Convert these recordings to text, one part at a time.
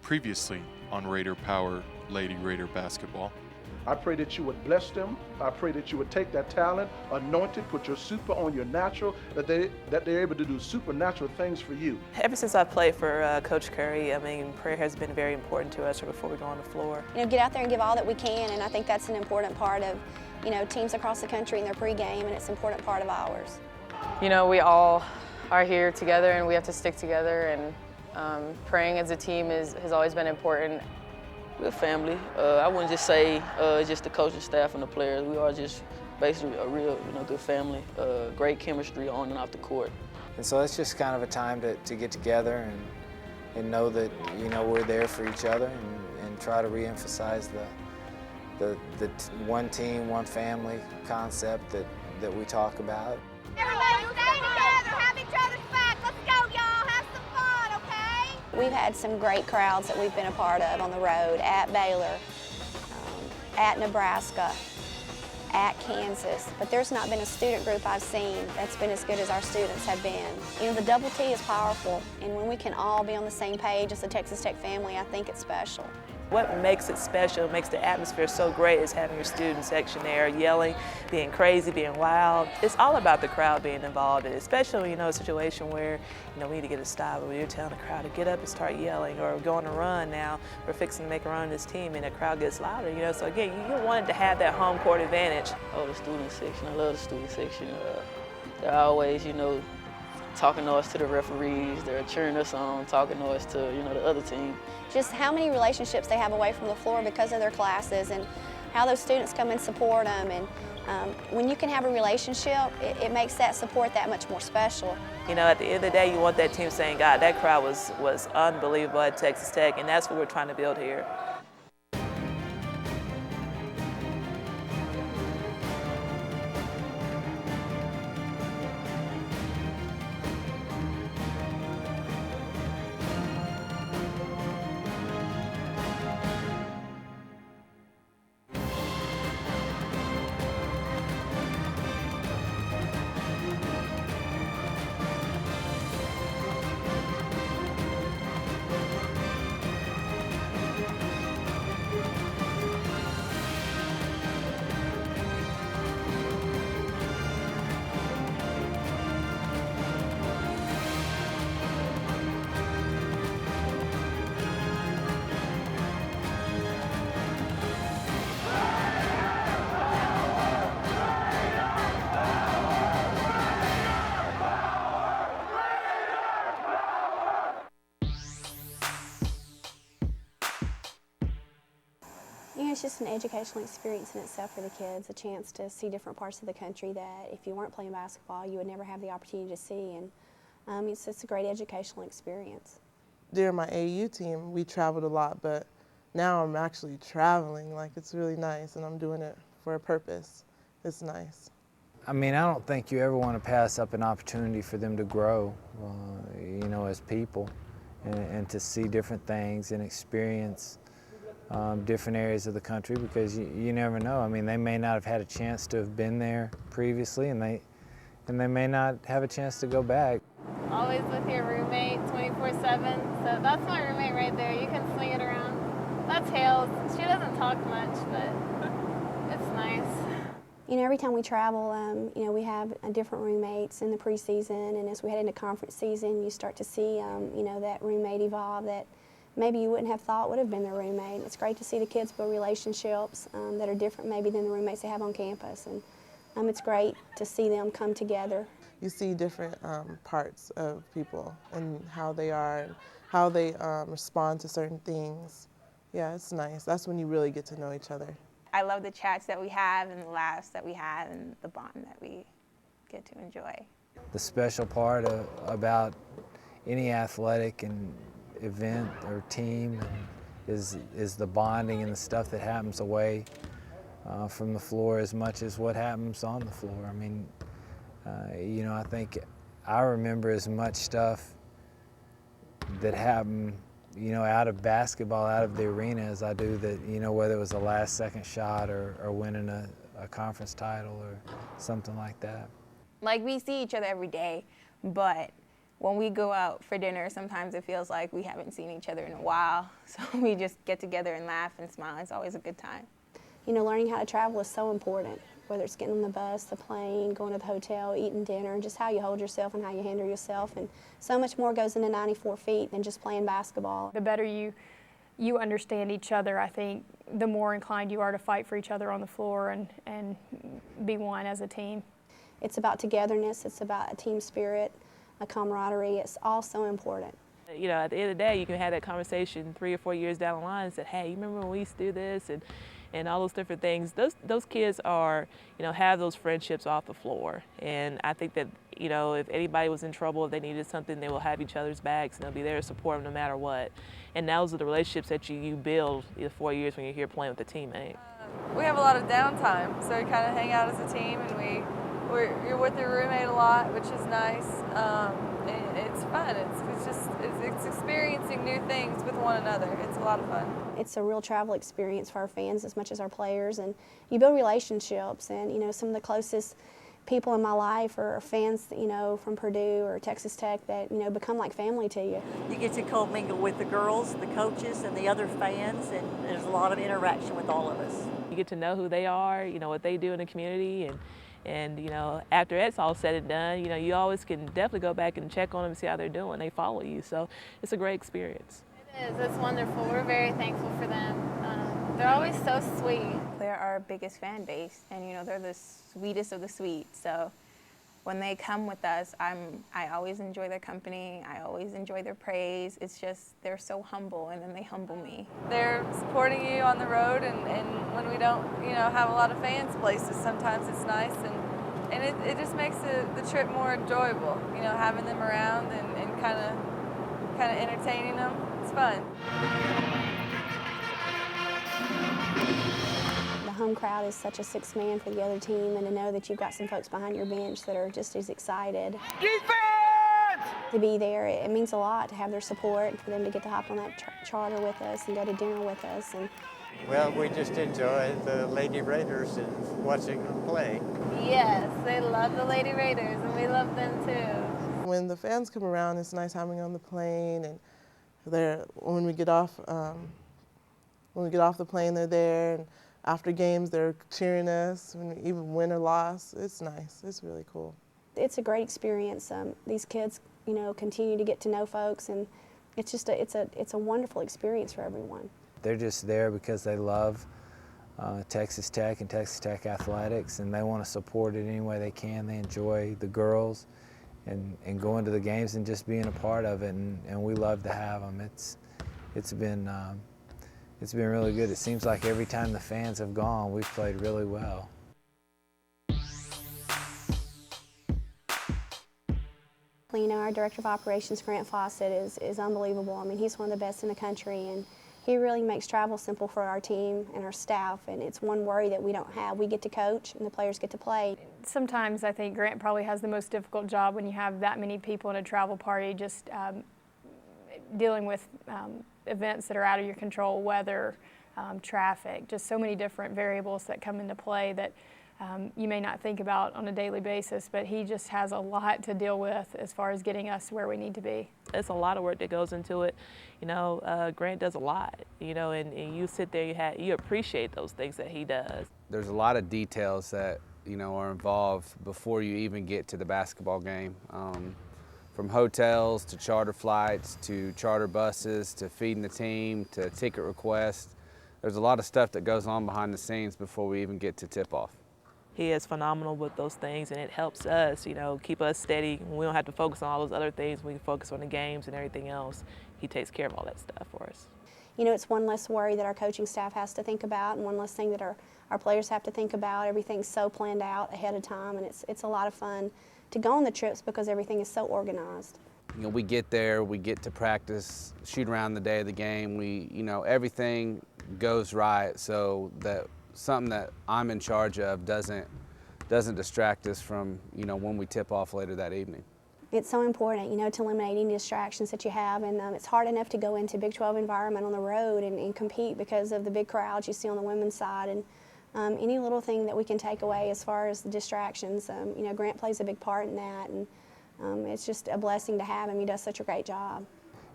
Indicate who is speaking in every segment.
Speaker 1: Previously on Raider Power Lady Raider Basketball.
Speaker 2: I pray that you would bless them. I pray that you would take that talent, anoint it, put your super on your natural, that they're able to do supernatural things for you.
Speaker 3: Ever since I played for Coach Curry, I mean, prayer has been very important to us before we go on the floor.
Speaker 4: You know, get out there and give all that we can, and I think that's an important part of, you know, teams across the country in their pregame, and it's an important part of ours.
Speaker 5: You know, we all are here together, and we have to stick together, and praying as a team has always been important.
Speaker 6: We're family. I wouldn't just say just the coaching staff and the players. We are just basically a real, good family. Great chemistry on and off the court.
Speaker 7: And so it's just kind of a time to get together and know that we're there for each other and try to reemphasize the one team, one family concept that we talk about.
Speaker 8: Everybody stay together, have each other's back. Let's go, y'all. Have some fun, okay?
Speaker 4: We've had some great crowds that we've been a part of on the road, at Baylor, at Nebraska, at Kansas. But there's not been a student group I've seen that's been as good as our students have been. You know, the double T is powerful, and when we can all be on the same page as the Texas Tech family, I think it's special.
Speaker 3: What makes it special, makes the atmosphere so great is having your student section there yelling, being crazy, being loud. It's all about the crowd being involved, and especially, a situation where, we need to get a stop, or you're telling the crowd to get up and start yelling, or go on a run now, we're fixing to make a run on this team, and the crowd gets louder, So again, you wanted to have that home court advantage.
Speaker 6: Oh, the student section, I love the student section. They're always, talking noise to the referees, they're cheering us on, talking noise to, the other team.
Speaker 4: Just how many relationships they have away from the floor because of their classes, and how those students come and support them. And when you can have a relationship, it makes that support that much more special.
Speaker 3: At the end of the day, you want that team saying, God, that crowd was unbelievable at Texas Tech, and that's what we're trying to build here.
Speaker 4: It's just an educational experience in itself for the kids, a chance to see different parts of the country that if you weren't playing basketball, you would never have the opportunity to see, and it's just a great educational experience.
Speaker 9: During my AAU team, we traveled a lot, but now I'm actually traveling. It's really nice, and I'm doing it for a purpose. It's nice.
Speaker 7: I mean, I don't think you ever want to pass up an opportunity for them to grow, as people, and to see different things and experience different areas of the country, because you never know. I mean, they may not have had a chance to have been there previously, and they may not have a chance to go back.
Speaker 5: Always with your roommate 24/7, so that's my roommate right there. You can swing it around. That's Hales. She doesn't talk much, but it's nice.
Speaker 4: Every time we travel, we have different roommates in the preseason, and as we head into conference season, you start to see, that roommate evolve that maybe you wouldn't have thought would have been their roommate. It's great to see the kids build relationships that are different maybe than the roommates they have on campus, and it's great to see them come together.
Speaker 9: You see different parts of people and how they are and how they respond to certain things. Yeah, it's nice. That's when you really get to know each other.
Speaker 10: I love the chats that we have and the laughs that we have and the bond that we get to enjoy.
Speaker 7: The special part about any athletic and event or team is the bonding and the stuff that happens away from the floor as much as what happens on the floor. I mean, I think I remember as much stuff that happened, out of basketball, out of the arena, as I do that, whether it was a last-second shot or winning a conference title or something like that.
Speaker 10: We see each other every day, but when we go out for dinner, sometimes it feels like we haven't seen each other in a while. So we just get together and laugh and smile. It's always a good time.
Speaker 4: You know, learning how to travel is so important, whether it's getting on the bus, the plane, going to the hotel, eating dinner, just how you hold yourself and how you handle yourself. And so much more goes into 94 feet than just playing basketball.
Speaker 11: The better you understand each other, I think, the more inclined you are to fight for each other on the floor and be one as a team.
Speaker 4: It's about togetherness, it's about a team spirit, a camaraderie. It's all so important.
Speaker 3: You know, at the end of the day, you can have that conversation 3 or 4 years down the line and say, hey, you remember when we used to do this? And all those different things. Those kids are, you know, have those friendships off the floor. And I think that, you know, if anybody was in trouble, if they needed something, they will have each other's backs and they'll be there to support them no matter what. And those are the relationships that you build the 4 years when you're here playing with a teammate.
Speaker 12: We have a lot of downtime, so we kind of hang out as a team, and you're with your roommate a lot, which is nice. And it's fun. It's experiencing new things with one another. It's a lot of fun.
Speaker 4: It's a real travel experience for our fans as much as our players, and you build relationships. And you know, some of the closest people in my life are fans, you know, from Purdue or Texas Tech that, you know, become like family to you.
Speaker 13: You get to commingle with the girls, the coaches, and the other fans, and there's a lot of interaction with all of us.
Speaker 3: You get to know who they are, you know, what they do in the community, and you know, after that's all said and done, you know, you always can definitely go back and check on them and see how they're doing. They follow you, so it's a great experience.
Speaker 5: It is. It's wonderful. We're very thankful for them. They're always so sweet.
Speaker 10: They're our biggest fan base, and you know, they're the sweetest of the sweet. So when they come with us, I always enjoy their company. I always enjoy their praise. It's just they're so humble, and then they humble me.
Speaker 12: They're supporting you on the road, and when we don't, you know, have a lot of fans places, sometimes it's nice, and it just makes the trip more enjoyable. You know, having them around and kind of entertaining them. It's fun.
Speaker 4: The home crowd is such a sixth man for the other team, and to know that you've got some folks behind your bench that are just as excited to be there, it means a lot to have their support and for them to get to hop on that charter with us and go to dinner with us. And
Speaker 14: well, we just enjoy the Lady Raiders and watching them play.
Speaker 5: Yes, they love the Lady Raiders, and we love them too.
Speaker 9: When the fans come around, it's nice having them on the plane, and when we get off the plane, they're there, and after games, they're cheering us, even win or loss. It's nice. It's really cool.
Speaker 4: It's a great experience. These kids, you know, continue to get to know folks, and it's just it's a wonderful experience for everyone.
Speaker 7: They're just there because they love Texas Tech and Texas Tech athletics, and they want to support it any way they can. They enjoy the girls and going to the games and just being a part of it, and we love to have them. It's been really good. It seems like every time the fans have gone, we've played really well.
Speaker 4: You know, our Director of Operations, Grant Fawcett, is unbelievable. I mean, he's one of the best in the country, and he really makes travel simple for our team and our staff, and it's one worry that we don't have. We get to coach, and the players get to play.
Speaker 11: Sometimes I think Grant probably has the most difficult job when you have that many people in a travel party, just dealing with events that are out of your control, weather, traffic, just so many different variables that come into play that you may not think about on a daily basis, but he just has a lot to deal with as far as getting us where we need to be.
Speaker 3: It's a lot of work that goes into it. You know, Grant does a lot, you know, and you sit there, you appreciate those things that he does.
Speaker 15: There's a lot of details that, you know, are involved before you even get to the basketball game. From hotels to charter flights to charter buses to feeding the team to ticket requests. There's a lot of stuff that goes on behind the scenes before we even get to tip-off.
Speaker 3: He is phenomenal with those things, and it helps us, you know, keep us steady. We don't have to focus on all those other things. We can focus on the games and everything else. He takes care of all that stuff for us.
Speaker 4: You know, it's one less worry that our coaching staff has to think about, and one less thing that our players have to think about. Everything's so planned out ahead of time, and it's a lot of fun to go on the trips because everything is so organized.
Speaker 15: You know, we get there, we get to practice, shoot around the day of the game. You know, everything goes right so that something that I'm in charge of doesn't distract us from, you know, when we tip off later that evening.
Speaker 4: It's so important, you know, to eliminate any distractions that you have, and it's hard enough to go into Big 12 environment on the road and compete because of the big crowds you see on the women's side, and any little thing that we can take away as far as the distractions, you know, Grant plays a big part in that, and It's just a blessing to have him. He does such a great job.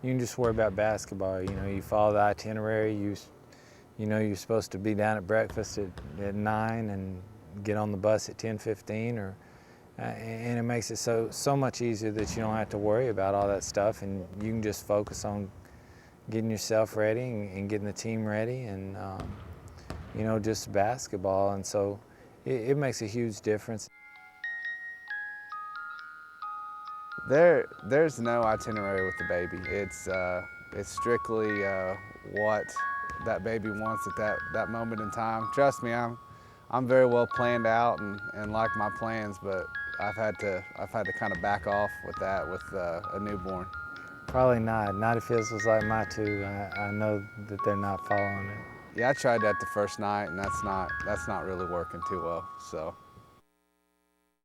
Speaker 7: You can just worry about basketball. You know, you follow the itinerary. You know you're supposed to be down at breakfast at 9 and get on the bus at 10:15, and it makes it so much easier that you don't have to worry about all that stuff, and you can just focus on getting yourself ready and getting the team ready, and you know, just basketball. And so it makes a huge difference.
Speaker 15: There's no itinerary with the baby. It's strictly what that baby wants at that moment in time. Trust me, I'm very well planned out and like my plans, but I've had to kind of back off with that with a newborn.
Speaker 7: Probably not. Not if his was like my two. I know that they're not following it.
Speaker 15: Yeah, I tried that the first night, and that's not really working too well. So.